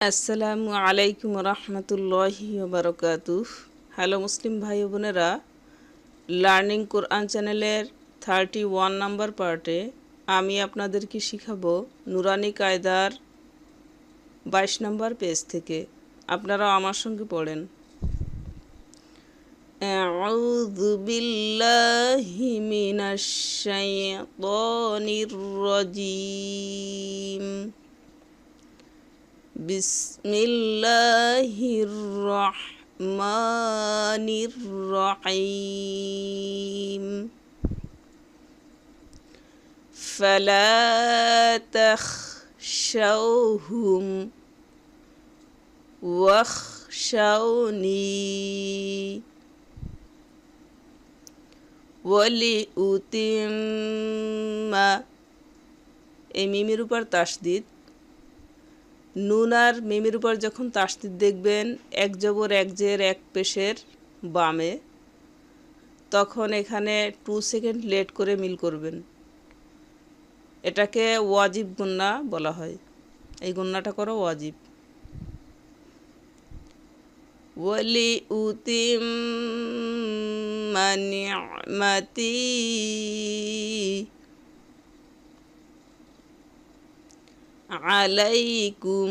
আসসালামু আলাইকুম রহমতুল্লাহি বারকাতুহ। হ্যালো মুসলিম ভাই বোনেরা, লার্নিং কোরআন চ্যানেলের 31 নাম্বার পার্টে আমি আপনাদেরকে শিখাবো নুরানি কায়দার 22 নাম্বার পেজ থেকে। আপনারা আমার সঙ্গে পড়েন। আউযু বিল্লাহি মিনাশ শাইতানির রাজিম। বিসমিল্লাহির রহমানির রহিম। ফালা তাখশাওহুম ওয়াখশাওনি ওয়ালিউতিম্মা। এই মিমের উপর তাসদিদ, নুন আর মিমের উপর যখন তাসদিদ দেখবেন এক জবর এক জের এক পেশের বামে, তখন এখানে 2 সেকেন্ড লেট করে মিল করবেন। এটাকে ওয়াজিব গুন্না বলা হয়। এই গুন্নাটা করো ওয়াজিব। ওয়ালিউতিম্মা নি'মাতি আলাইকুম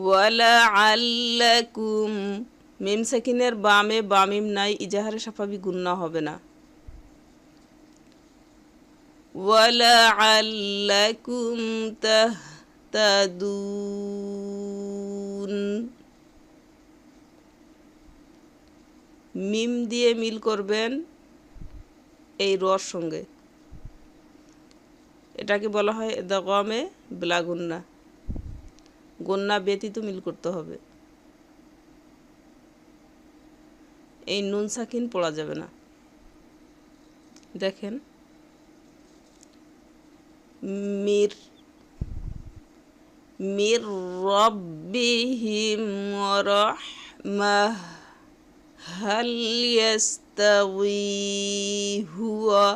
ওয়ালাআল্লাকুম। মিম সাকিনের বামে বামিম নাই, ইজাহারে সাফাবি গুন্না হবে না। ওয়ালাআল্লাকুম তাহতাদুন। মিম দিয়ে মিল করবেন এই রর সঙ্গে। এটাকে বলা হয় ইদগামে বিলা গুন্না। গুন্না ব্যতীত মিল করতে হবে। এই নুন সাকিন পড়া যাবে না। দেখেন, মির মির রব্বিহিম রাহমাহ হাল ইয়াস্তাওয়ি হুয়া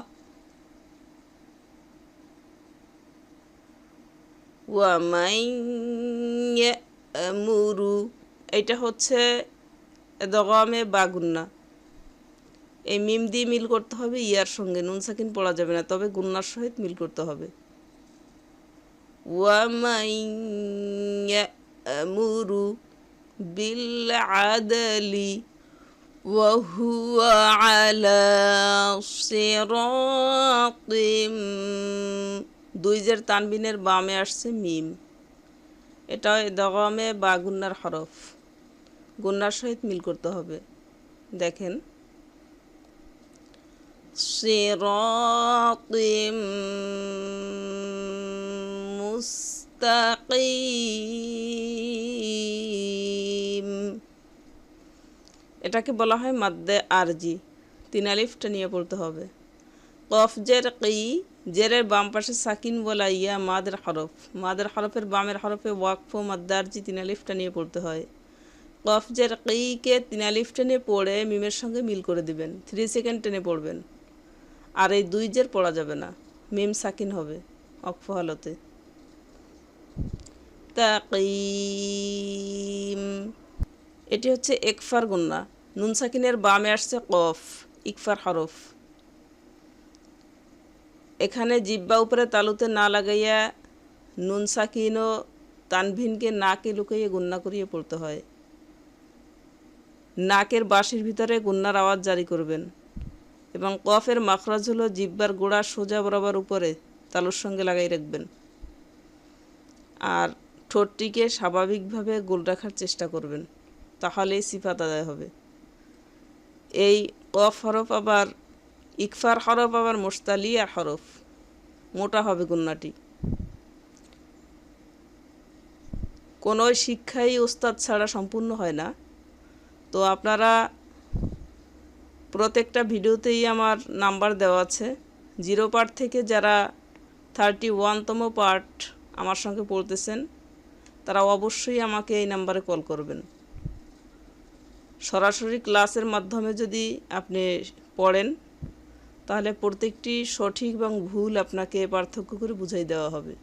ওয়ামান ইয়ামুরু। এটা হচ্ছে ইদগামে বা গুন্না। এই মিম দিয়ে মিল করতে হবে ইয়ার সঙ্গে, নুন সাকিন পড়া যাবে না, তবে গুন্নার সহিত মিল করতে হবে। ওয়ামান ইয়ামুরু বিল আদলি ওয়া হুয়া আলা সিরাতিম। 2 জের তানবিনের বামে আসছে মিম। এটাও ইদগামে বা গুন্নার হরফ, গুন্নার সহিত মিল করতে হবে। দেখেন, সিরাতিম মুস্তাকিম। এটাকে বলা হয় মাদ্দে আরজি। 3 আলিফটা নিয়ে পড়তে হবে। কফ জের কি, জেরের বাম পাশে সাকিন বলা ইয়া মাদের হরফ। মাদের হরফের বামের হরফে ওয়াকফ মাদ্দে আরজি 3 আলিফটা নিয়ে পড়তে হয়। কফ জের কিকে 3 আলিফ টেনে পড়ে মিমের সঙ্গে মিল করে দিবেন। 3 সেকেন্ড টেনে পড়বেন। আর এই 2 জের পড়া যাবে না, মিম সাকিন হবে অক্ফ হালতে। তাকিম, এটি হচ্ছে একফার গুন্না। নুন সাকিনের বামে আসছে কফ, ইকফার হরফ। এখানে জিব্বা উপরে তালুতে না লাগাইয়া নুন সাকিন ও তানভিনকে নাকে লুকাইয়ে গুন্না করিয়ে পড়তে হয়। নাকের বাঁশির ভিতরে গুন্নার আওয়াজ জারি করবেন। এবং কফের মাখরাজ হলো জিব্বার গোড়া সোজা বরাবর উপরে তালুর সঙ্গে লাগাই রাখবেন। আর ঠোঁটটিকে স্বাভাবিকভাবে গোল রাখার চেষ্টা করবেন, তাহলেই সিফাত আদায় হবে। এই কফ হরফ আবার ইকফার হরফ আবার মোস্তালিয়া হরফ, মোটা হবে গুন্নাটি। কোনো শিক্ষাই ওস্তাদ ছাড়া সম্পূর্ণ হয় না। তো আপনারা প্রত্যেকটা ভিডিওতেই আমার নাম্বার দেওয়া আছে। 0 পার্ট থেকে যারা 31তম পার্ট আমার সঙ্গে পড়তেছেন তারা অবশ্যই আমাকে এই নাম্বারে কল করবেন। সরাসরি ক্লাসের মাধ্যমে যদি আপনি পড়েন তাহলে প্রত্যেকটি সঠিক এবং ভুল আপনাকে পার্থক্য করে বুঝাই দেওয়া হবে।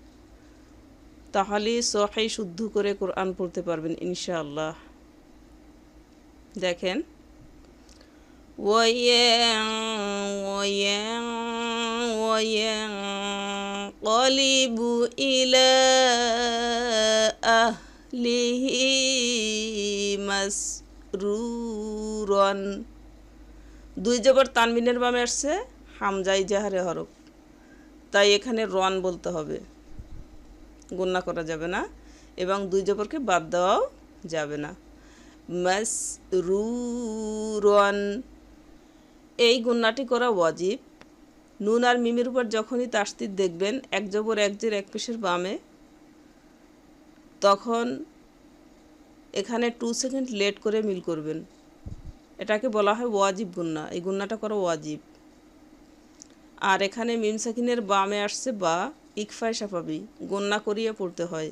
তাহলে সহি শুদ্ধ করে কোরআন পড়তে পারবেন ইনশাআল্লাহ। দেখেন ওয়ায়ানকালিবু ইলা আহলিহি মাসরুরন। দুই জবর তানবিনের বামে আসছে হামজা ইজাহারে হরফ, তাই এখানে রন বলতে হবে, গুণনা করা যাবে না এবং দুই জবরকে বাদ দেওয়াও যাবে না। মাসরুরন, এই গুণনাটি করা ওয়াজিব। নুন আর মিমের উপর যখনই তাসদিদ দেখবেন এক জবর এক জের এক পেশের বামে, তখন এখানে 2 সেকেন্ড লেট করে মিল করবেন। এটাকে বলা হয় ওয়াজিব গুণনা, এই গুণনাটা করা ওয়াজিব। আর এখানে মিম সাকিনের বামে আসছে বা, ইকফায় সাফাবি, গুণনা করিয়ে পড়তে হয়।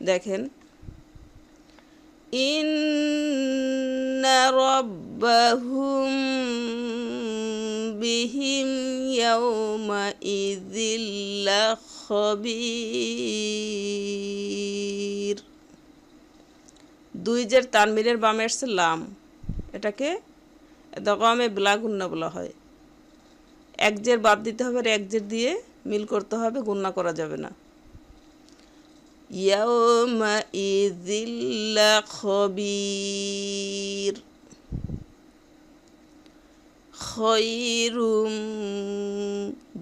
দেখেন ইন্না রাব্বাহুম বিহিম ইয়াউমা ইযিল লাখবীর। দুই জের তানবিনের বামে আসছে লাম, এটাকে দগামে ব্লা গুণনা বলা হয়। এক জের বাদ দিতে হবে আর এক জের দিয়ে মিল করতে হবে, গুণনা করা যাবে না। ইয়াউমা ইযিল লাখবীর। খৈরুম,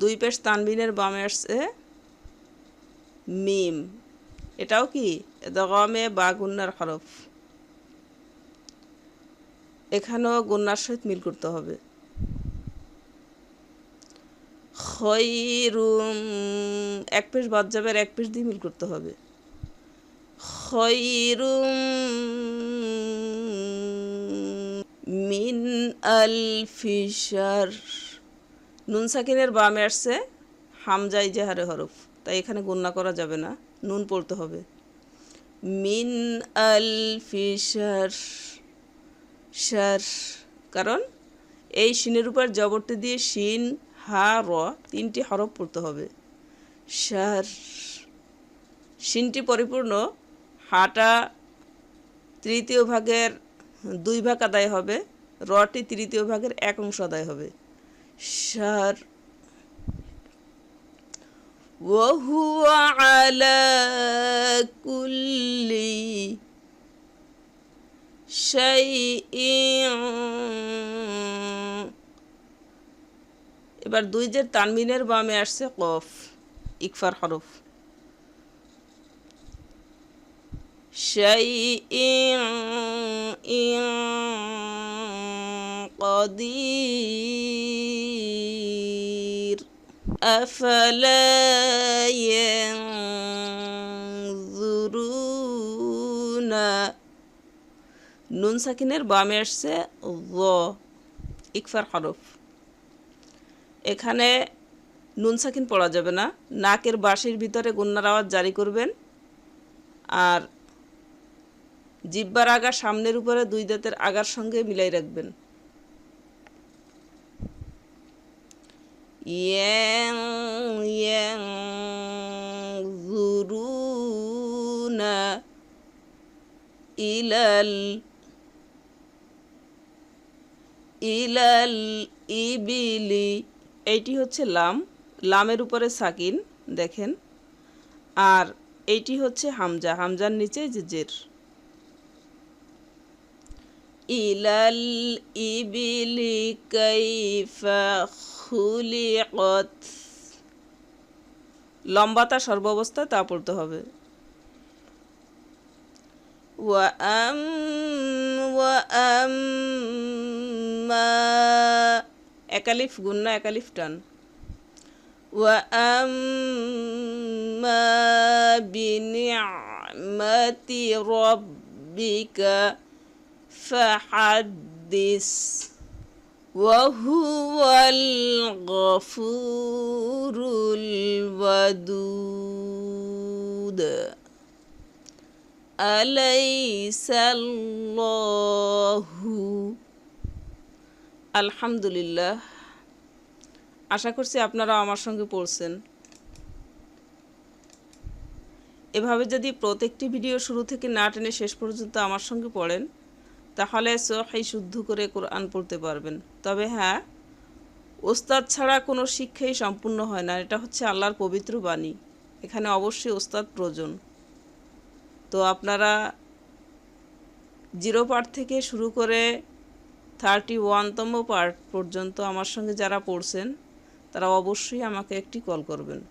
দুই পেশ তানবিনের বামে আসছে মিম, এটাও কি দগামে বা গুন্নার হরফ, এখানেও গুন্নার সহিত মিল করতে হবে। খৈরুম, এক পেশ বাদ যাবে আর এক পেশ দিয়ে মিল করতে হবে। খৈরুম মিন আলফি শার। নুন সাকিনের বামে আসছে হামজা ইজাহারে হরফ, তাই এখানে গুণনা করা যাবে না, নুন পড়তে হবে। মিন আলফি শার, শার, কারণ এই শিনের উপর জবরটি দিয়ে শিন হা র তিনটি হরফ পড়তে হবে। শার, শিনটি পরিপূর্ণ, হাটা তৃতীয় ভাগের 2 ভাগ আদায় হবে, রটি তৃতীয় ভাগের 1 অংশ আদায় হবে। শার। ওয়াহুয়া আলা কুল্লি শাইইন। এবার দুই জের তানবিনের বামে আসছে কফ, ইকফার হরফ। শাইইন ইন قدير أفلا ينظرون। নুন সাকিনের বামে আসছে য, ইকফার হরফ। এখানে নুন সাকিন পড়া যাবে না, নাকের বাঁশির ভিতরে গুন্নার আওয়াজ জারি করবেন আর জিহ্বার আগা সামনের উপরে দুই দাঁতের আগার সঙ্গে মিলাই রাখবেন। ইয়ানজুরুনা ইলাল ইবিলি, এইটি হচ্ছে লাম, লামের উপরে সাকিন দেখেন, আর এইটি হচ্ছে হামজা, হামজার নিচে যে জের। ইলাল ইবিলি কাইফা খুলিকত, লম্বাতা সর্বাবস্থায় তা পড়তে হবে। ওয়াআম্মা, একালিফ গুন্না একালিফ টান। ওয়াআম্মা বিনিআমাতি রাব্বিকা ফাহাদ্দিস ওয়াহুয়াল গফুরুল ওয়াদুদ আলাইসাল্লাহু। আলহামদুলিল্লাহ, আশা করছি আপনারা আমার সঙ্গে পড়ছেন। এভাবে যদি প্রত্যেকটি ভিডিও শুরু থেকে না টেনে শেষ পর্যন্ত আমার সঙ্গে পড়েন তাহলে সহিহ শুদ্ধ করে কোরআন পড়তে পারবেন। তবে হ্যাঁ, ওস্তাদ ছাড়া কোনো শিক্ষাই সম্পূর্ণ হয় না, এটা হচ্ছে আল্লাহর পবিত্র বাণী, এখানে অবশ্যই ওস্তাদ প্রয়োজন। তো আপনারা 0 পার্ট থেকে শুরু করে 31তম পার্ট পর্যন্ত আমার সঙ্গে যারা পড়ছেন তারা অবশ্যই আমাকে একটি কল করবেন।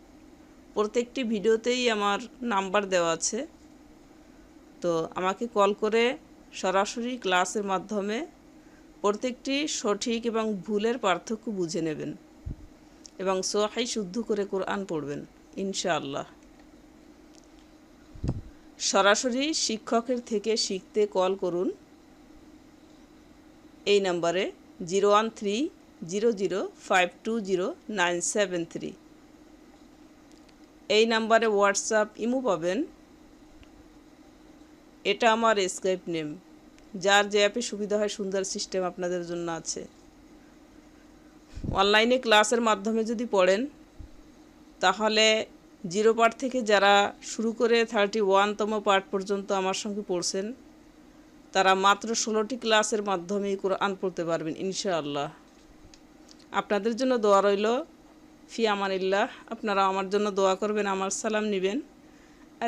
প্রত্যেকটি ভিডিওতেই আমার নাম্বার দেওয়া আছে, তো আমাকে কল করে সরাসরি ক্লাসের মাধ্যমে প্রত্যেকটি সঠিক এবং ভুলের পার্থক্য বুঝে নেবেন এবং সহিহ শুদ্ধ করে কোরআন পড়বেন ইনশাআল্লাহ। সরাসরি শিক্ষকের থেকে শিখতে কল করুন এই নাম্বারে 01300520973। এই নাম্বারে হোয়াটসঅ্যাপ ইমো পাবেন, এটা আমার স্কাইপ নেম। যার যে অ্যাপে সুবিধা হয় সুন্দর সিস্টেম আপনাদের জন্য আছে। অনলাইনে ক্লাসের মাধ্যমে যদি পড়েন তাহলে 0 পার্ট থেকে যারা শুরু করে 31তম পার্ট পর্যন্ত আমার সঙ্গে পড়ছেন তারা মাত্র 16টি ক্লাসের মাধ্যমেই কোরআন পড়তে পারবেন ইনশাআল্লাহ। আপনাদের জন্য দোয়া রইল। ফি আমানিল্লাহ। আপনারা আমার জন্য দোয়া করবেন, আমার সালাম নেবেন।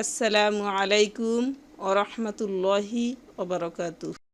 আসসালামু আলাইকুম ওয়া রাহমাতুল্লাহি ওয়া বারাকাতুহু।